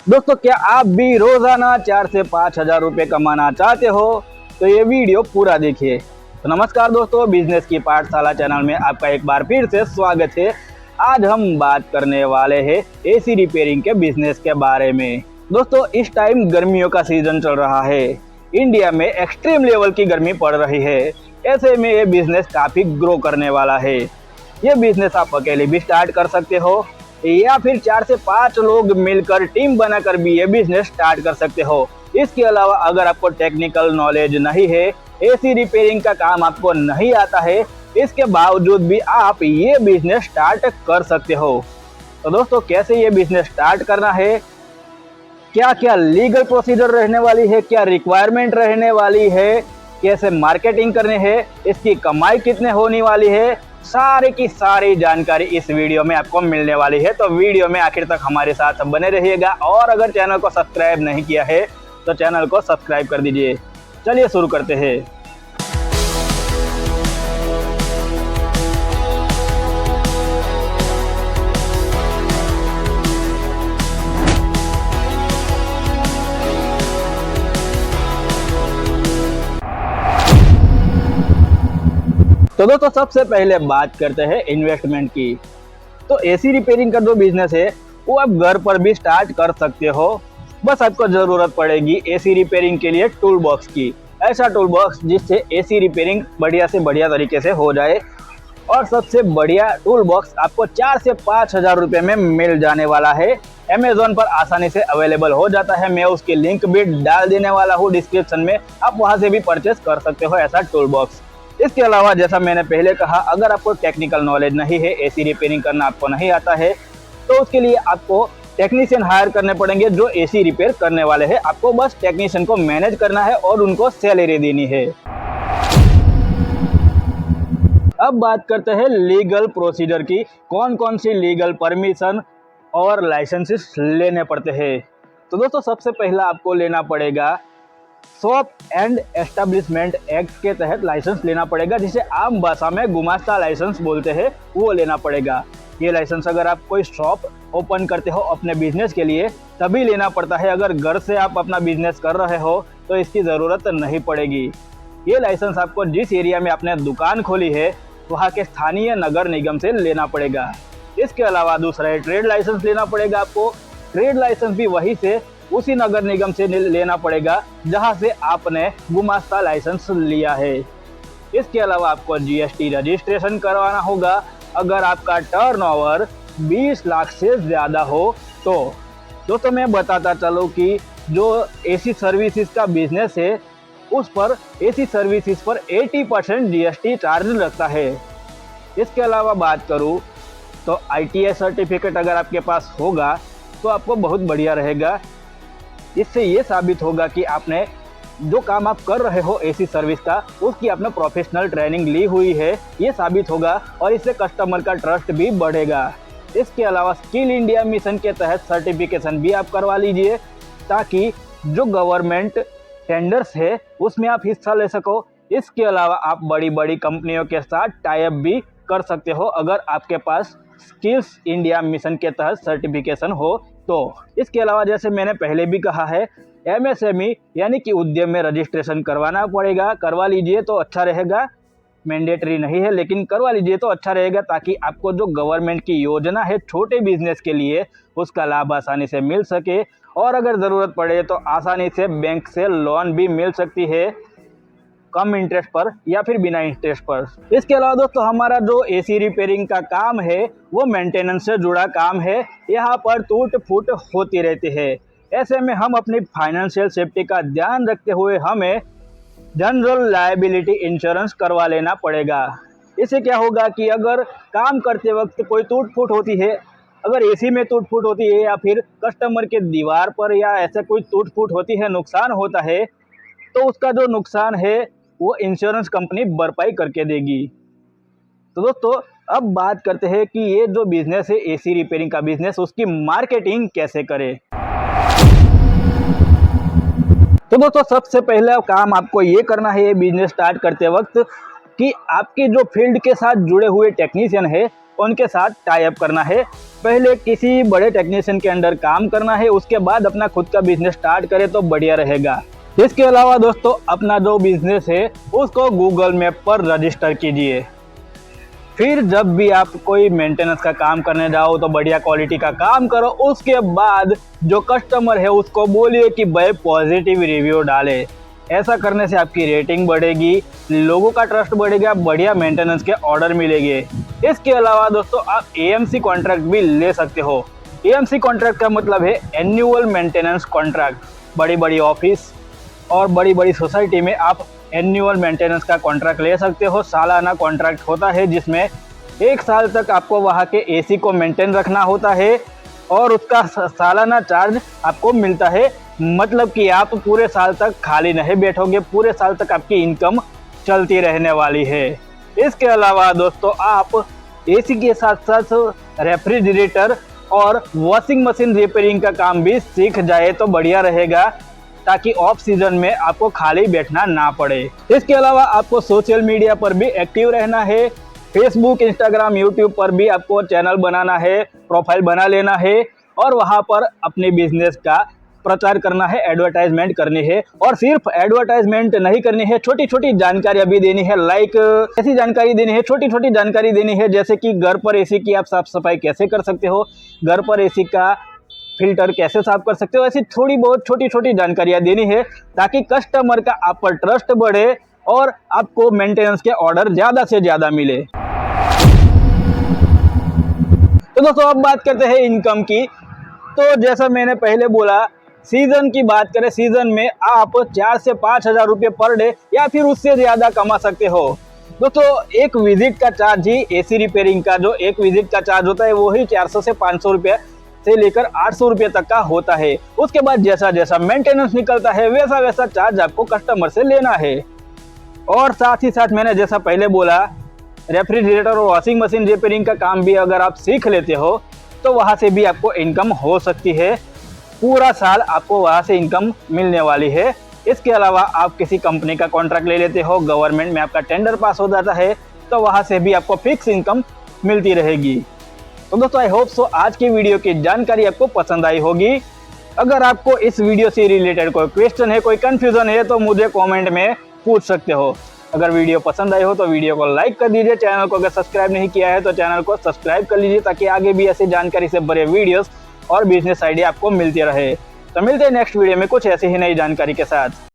दोस्तों, क्या आप भी रोजाना 4 से 5 हजार रुपए कमाना चाहते हो तो ये वीडियो पूरा देखिए। तो नमस्कार दोस्तों, बिजनेस की पाठशाला चैनल में आपका एक बार फिर से स्वागत है। आज हम बात करने वाले हैं एसी रिपेयरिंग के बिजनेस के बारे में। दोस्तों, इस टाइम गर्मियों का सीजन चल रहा है। इंडिया में एक्सट्रीम लेवल की गर्मी पड़ रही है। ऐसे में ये बिजनेस काफी ग्रो करने वाला है। ये बिजनेस आप अकेले भी स्टार्ट कर सकते हो या फिर 4 से 5 लोग मिलकर टीम बनाकर भी ये बिजनेस स्टार्ट कर सकते हो। इसके अलावा अगर आपको टेक्निकल नॉलेज नहीं है, एसी रिपेयरिंग का काम आपको नहीं आता है, इसके बावजूद भी आप ये बिजनेस स्टार्ट कर सकते हो। तो दोस्तों, कैसे ये बिजनेस स्टार्ट करना है, क्या क्या लीगल प्रोसीजर रहने वाली है, क्या रिक्वायरमेंट रहने वाली है, कैसे मार्केटिंग करने है, इसकी कमाई कितने होने वाली है, सारी की सारी जानकारी इस वीडियो में आपको मिलने वाली है। तो वीडियो में आखिर तक हमारे साथ बने रहिएगा और अगर चैनल को सब्सक्राइब नहीं किया है तो चैनल को सब्सक्राइब कर दीजिए। चलिए शुरू करते हैं। तो दोस्तों, सबसे पहले बात करते हैं इन्वेस्टमेंट की। तो एसी रिपेयरिंग का जो बिजनेस है वो आप घर पर भी स्टार्ट कर सकते हो। बस आपको जरूरत पड़ेगी एसी रिपेयरिंग के लिए टूल बॉक्स की। ऐसा टूल बॉक्स जिससे एसी रिपेयरिंग बढ़िया से बढ़िया तरीके से हो जाए। और सबसे बढ़िया टूल बॉक्स आपको 4 से 5 हजार रुपये में मिल जाने वाला है। अमेजोन पर आसानी से अवेलेबल हो जाता है। मैं उसकी लिंक भी डाल देने वाला हूँ डिस्क्रिप्शन में, आप वहाँ से भी परचेस कर सकते हो ऐसा टूल बॉक्स। इसके अलावा जैसा मैंने पहले कहा, अगर आपको टेक्निकल नॉलेज नहीं है, एसी रिपेयरिंग करना आपको नहीं आता है, तो उसके लिए आपको टेक्नीशियन हायर करने पड़ेंगे जो एसी रिपेयर करने वाले हैं। आपको बस टेक्नीशियन को मैनेज करना है और उनको सैलरी देनी है। अब बात करते हैं लीगल प्रोसीजर की। कौन कौन सी लीगल परमिशन और लाइसेंसेस लेने पड़ते हैं। तो दोस्तों, सबसे पहला आपको लेना पड़ेगा शॉप एंड एस्टेब्लिशमेंट एक्ट के तहत लाइसेंस लेना पड़ेगा, जिसे आम भाषा में गुमास्ता लाइसेंस बोलते हैं, वो लेना पड़ेगा। ये लाइसेंस अगर आप कोई शॉप ओपन करते हो अपने बिजनेस के लिए तभी लेना पड़ता है। अगर घर से आप अपना बिजनेस कर रहे हो तो इसकी ज़रूरत नहीं पड़ेगी। ये लाइसेंस आपको जिस एरिया में आपने दुकान खोली है वहाँ के स्थानीय नगर निगम से लेना पड़ेगा। इसके अलावा दूसरा है ट्रेड लाइसेंस लेना पड़ेगा आपको। ट्रेड लाइसेंस भी वहीं से उसी नगर निगम से लेना पड़ेगा जहां से आपने गुमास्ता लाइसेंस लिया है। इसके अलावा आपको जीएसटी रजिस्ट्रेशन करवाना होगा। अगर आपका टर्नओवर 20 लाख से ज़्यादा हो तो। दोस्तों, मैं बताता चलूँ कि जो एसी सर्विसेज का बिजनेस है उस पर एसी सर्विसेज पर 80% जीएसटी चार्ज लगता है। इसके अलावा बात करूँ तो ITI सर्टिफिकेट अगर आपके पास होगा तो आपको बहुत बढ़िया रहेगा। इससे ये साबित होगा कि आपने जो काम आप कर रहे हो एसी सर्विस का, उसकी आपने प्रोफेशनल ट्रेनिंग ली हुई है, ये साबित होगा और इससे कस्टमर का ट्रस्ट भी बढ़ेगा। इसके अलावा स्किल इंडिया मिशन के तहत सर्टिफिकेशन भी आप करवा लीजिए ताकि जो गवर्नमेंट टेंडर्स है उसमें आप हिस्सा ले सको। इसके अलावा आप बड़ी बड़ी कंपनियों के साथ टाई अप भी कर सकते हो अगर आपके पास स्किल्स इंडिया मिशन के तहत सर्टिफिकेशन हो तो। इसके अलावा जैसे मैंने पहले भी कहा है, MSME यानी कि उद्यम में रजिस्ट्रेशन करवाना पड़ेगा। करवा लीजिए तो अच्छा रहेगा। मैंडेटरी नहीं है लेकिन करवा लीजिए तो अच्छा रहेगा ताकि आपको जो गवर्नमेंट की योजना है छोटे बिजनेस के लिए उसका लाभ आसानी से मिल सके और अगर ज़रूरत पड़े तो आसानी से बैंक से लोन भी मिल सकती है, कम इंटरेस्ट पर या फिर बिना इंटरेस्ट पर। इसके अलावा दोस्तों, हमारा जो एसी रिपेयरिंग का काम है वो मेंटेनेंस से जुड़ा काम है। यहाँ पर टूट फूट होती रहती है। ऐसे में हम अपनी फाइनेंशियल सेफ्टी का ध्यान रखते हुए हमें जनरल लायबिलिटी इंश्योरेंस करवा लेना पड़ेगा। इससे क्या होगा कि अगर काम करते वक्त कोई टूट फूट होती है, अगर एसी में टूट फूट होती है या फिर कस्टमर के दीवार पर या ऐसे कोई टूट फूट होती है, नुकसान होता है, तो उसका जो नुकसान है वो इंश्योरेंस कंपनी भरपाई करके देगी। तो दोस्तों, अब बात करते हैं कि ये जो बिजनेस है एसी रिपेयरिंग का बिजनेस, उसकी मार्केटिंग कैसे करें। तो दोस्तों, सबसे पहला काम आपको ये करना है ये बिजनेस स्टार्ट करते वक्त कि आपके जो फील्ड के साथ जुड़े हुए टेक्नीशियन है उनके साथ टाई अप करना है। पहले किसी बड़े टेक्नीशियन के अंडर काम करना है, उसके बाद अपना खुद का बिजनेस स्टार्ट करें तो बढ़िया रहेगा। इसके अलावा दोस्तों अपना जो बिजनेस है उसको गूगल मैप पर रजिस्टर कीजिए। फिर जब भी आप कोई मेंटेनेंस का काम करने जाओ तो बढ़िया क्वालिटी का काम करो। उसके बाद जो कस्टमर है उसको बोलिए कि भाई पॉजिटिव रिव्यू डाले। ऐसा करने से आपकी रेटिंग बढ़ेगी, लोगों का ट्रस्ट बढ़ेगा, बढ़िया मेंटेनेंस के ऑर्डर मिलेंगे। इसके अलावा दोस्तों आप एएमसी कॉन्ट्रैक्ट भी ले सकते हो। एएमसी कॉन्ट्रैक्ट का मतलब है एनुअल मेंटेनेंस कॉन्ट्रैक्ट। बड़ी बड़ी ऑफिस और बड़ी बड़ी सोसाइटी में आप एनुअल मेंटेनेंस का कॉन्ट्रैक्ट ले सकते हो। सालाना कॉन्ट्रैक्ट होता है जिसमें 1 साल तक आपको वहाँ के एसी को मेंटेन रखना होता है और उसका सालाना चार्ज आपको मिलता है। मतलब कि आप पूरे साल तक खाली नहीं बैठोगे, पूरे साल तक आपकी इनकम चलती रहने वाली है। इसके अलावा दोस्तों आप एसी के साथ साथ रेफ्रिजरेटर और वॉशिंग मशीन रिपेयरिंग का काम भी सीख जाए तो बढ़िया रहेगा, ताकि ऑफ सीजन में आपको खाली बैठना ना पड़े। इसके अलावा आपको सोशल मीडिया पर भी एक्टिव रहना है। फेसबुक, इंस्टाग्राम, यूट्यूब पर भी आपको चैनल बनाना है, प्रोफाइल बना लेना है और वहाँ पर अपने बिजनेस का प्रचार करना है, एडवर्टाइजमेंट करनी है। और सिर्फ एडवर्टाइजमेंट नहीं करनी है, छोटी छोटी जानकारियां भी देनी है। लाइक ऐसी जानकारी देनी है, छोटी छोटी जानकारी देनी है, जैसे कि घर पर एसी की आप साफ सफाई कैसे कर सकते हो, घर पर एसी का फिल्टर कैसे साफ कर सकते हो। ऐसी थोड़ी बहुत छोटी छोटी जानकारियां देनी है ताकि कस्टमर का आप पर ट्रस्ट बढ़े और आपको मेंटेनेंस के ऑर्डर ज़्यादा से ज़्यादा मिले। तो दोस्तों अब बात करते हैं इनकम की। तो जैसा मैंने पहले बोला, सीजन की बात करें, सीजन में आप 4 से 5 हज़ार रुपये पर डे या फिर उससे ज़्यादा कमा सकते हो। दोस्तों एक विजिट का चार्ज ही एसी रिपेयरिंग का जो एक विजिट का चार्ज होता है वही 400 से 500 रुपये से लेकर 800 रुपये तक का होता है। उसके बाद जैसा जैसा मेंटेनेंस निकलता है वैसा वैसा चार्ज आपको कस्टमर से लेना है। और साथ ही साथ मैंने जैसा पहले बोला, रेफ्रिजरेटर और वॉशिंग मशीन रिपेयरिंग का काम भी अगर आप सीख लेते हो तो वहाँ से भी आपको इनकम हो सकती है। पूरा साल आपको वहाँ से इनकम मिलने वाली है। इसके अलावा आप किसी कंपनी का कॉन्ट्रैक्ट ले लेते हो, गवर्नमेंट में आपका टेंडर पास हो जाता है तो वहाँ से भी आपको फिक्स इनकम मिलती रहेगी। तो दोस्तों आई होप सो आज की वीडियो की जानकारी आपको पसंद आई होगी। अगर आपको इस वीडियो से रिलेटेड कोई क्वेश्चन है, कोई कंफ्यूजन है तो मुझे कमेंट में पूछ सकते हो। अगर वीडियो पसंद आई हो तो वीडियो को लाइक कर दीजिए। चैनल को अगर सब्सक्राइब नहीं किया है तो चैनल को सब्सक्राइब कर लीजिए ताकि आगे भी ऐसी जानकारी से भरे वीडियोस और बिजनेस आइडिया आपको मिलते रहे। तो मिलते हैं नेक्स्ट वीडियो में कुछ ऐसी ही नई जानकारी के साथ।